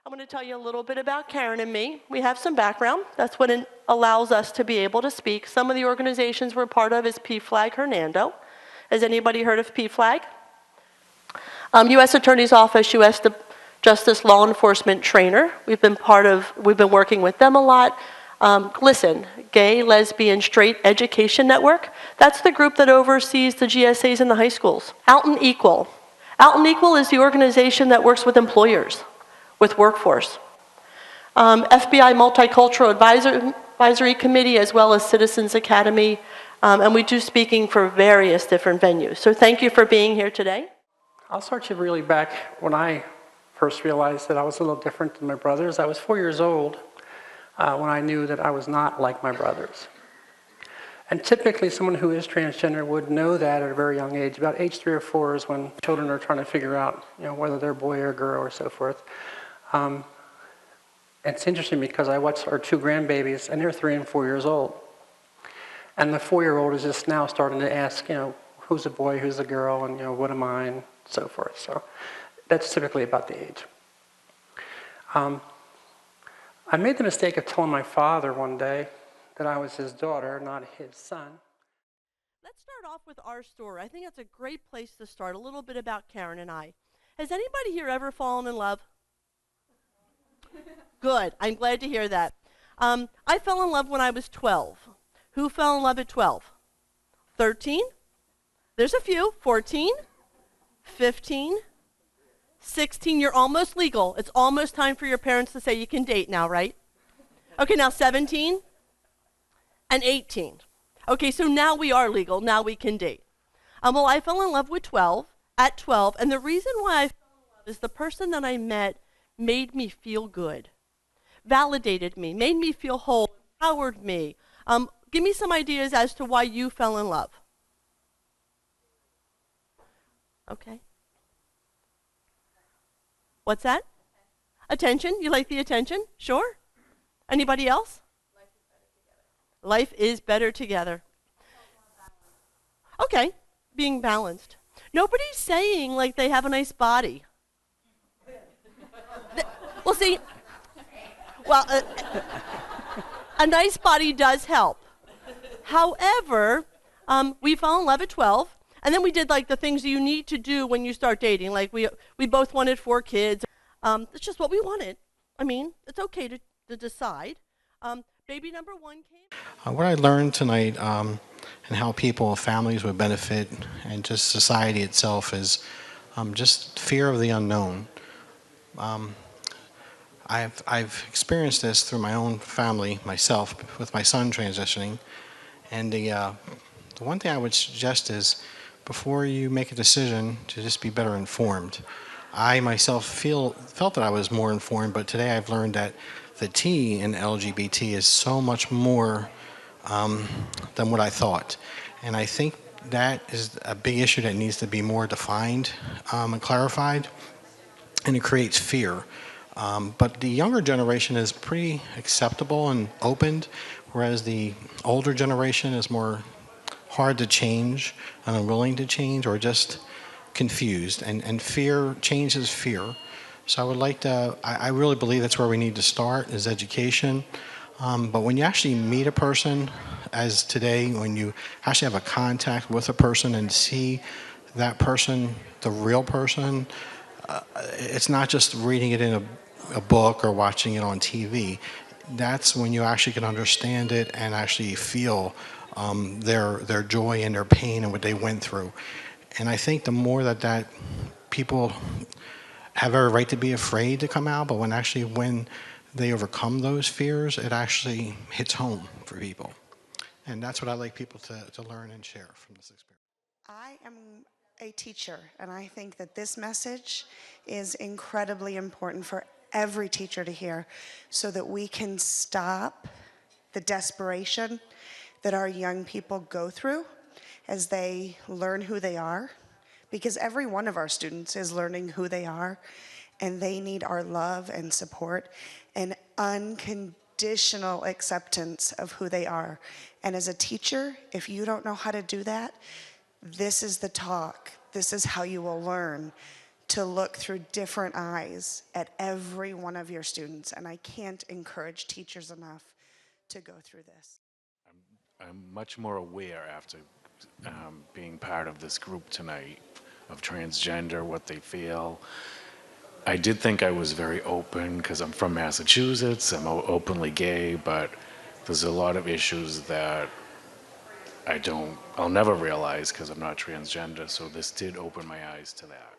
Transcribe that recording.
I'm going to tell you a little bit about Karen and me. We have some background. That's what it allows us to be able to speak. Some of the organizations we're part of is PFLAG Hernando. Has anybody heard of PFLAG? U.S. Attorney's Office, U.S. Justice Law Enforcement Trainer. We've been working with them a lot. Listen, Gay, Lesbian, Straight Education Network, that's the group that oversees the GSAs in the high schools. Out and Equal. Out and Equal is the organization that works with employers, with workforce. FBI Multicultural Advisory Committee, as well as Citizens Academy, and we do speaking for various different venues. So thank you for being here today. I'll start you really back when I first realized that I was a little different than my brothers. I was 4 years old when I knew that I was not like my brothers. And typically someone who is transgender would know that at a very young age. About age 3 or 4 is when children are trying to figure out, whether they're a boy or a girl or so forth. It's interesting because I watched our 2 grandbabies and they're 3 and 4 years old. And the 4-year-old is just now starting to ask, who's a boy, who's a girl, and what am I, and so forth. So that's typically about the age. I made the mistake of telling my father one day that I was his daughter, not his son. Let's start off with our story. I think that's a great place to start, a little bit about Karen and I. Has anybody here ever fallen in love? Good, I'm glad to hear that. I fell in love when I was 12. Who fell in love at 12? 13? There's a few. 14? 15? 16, you're almost legal. It's almost time for your parents to say you can date now, right? Okay, now 17 and 18. Okay, so now we are legal. Now we can date. Well, I fell in love at 12, and the reason why I fell in love is the person that I met made me feel good, validated me, made me feel whole, empowered me. Give me some ideas as to why you fell in love. Okay. What's that? Attention? You like the attention? Sure. Anybody else? Life is better together. Okay, being balanced. Nobody's saying like they have a nice body. Well, see, a nice body does help. However, we fell in love at 12, and then we did like the things you need to do when you start dating. Like we both wanted 4 kids. It's just what we wanted. I mean, it's okay to decide. Baby number 1 came. What I learned tonight and how people, families would benefit, and just society itself is just fear of the unknown. I've experienced this through my own family, myself, with my son transitioning. And the one thing I would suggest is, before you make a decision, to just be better informed. I myself felt that I was more informed, but today I've learned that the T in LGBT is so much more than what I thought. And I think that is a big issue that needs to be more defined and clarified, and it creates fear. But the younger generation is pretty acceptable and opened, whereas the older generation is more hard to change and unwilling to change, or just confused. And fear changes fear. So I would like to, I really believe that's where we need to start, is education. But when you actually meet a person, as today, when you actually have a contact with a person and see that person, the real person, it's not just reading it in a book or watching it on TV. That's when you actually can understand it and actually feel their joy and their pain and what they went through. And I think the more that people have every right to be afraid to come out, but when they overcome those fears, it actually hits home for people. And that's what I like people to learn and share from this experience. I am a teacher, and I think that this message is incredibly important for every teacher to hear, so that we can stop the desperation that our young people go through as they learn who they are, because every one of our students is learning who they are, and they need our love and support and unconditional acceptance of who they are. And as a teacher, if you don't know how to do that, this is the talk. This is how you will learn to look through different eyes at every one of your students. And I can't encourage teachers enough to go through this. I'm much more aware after being part of this group tonight of transgender, what they feel. I did think I was very open because I'm from Massachusetts, I'm openly gay, but there's a lot of issues that I'll never realize because I'm not transgender, so this did open my eyes to that.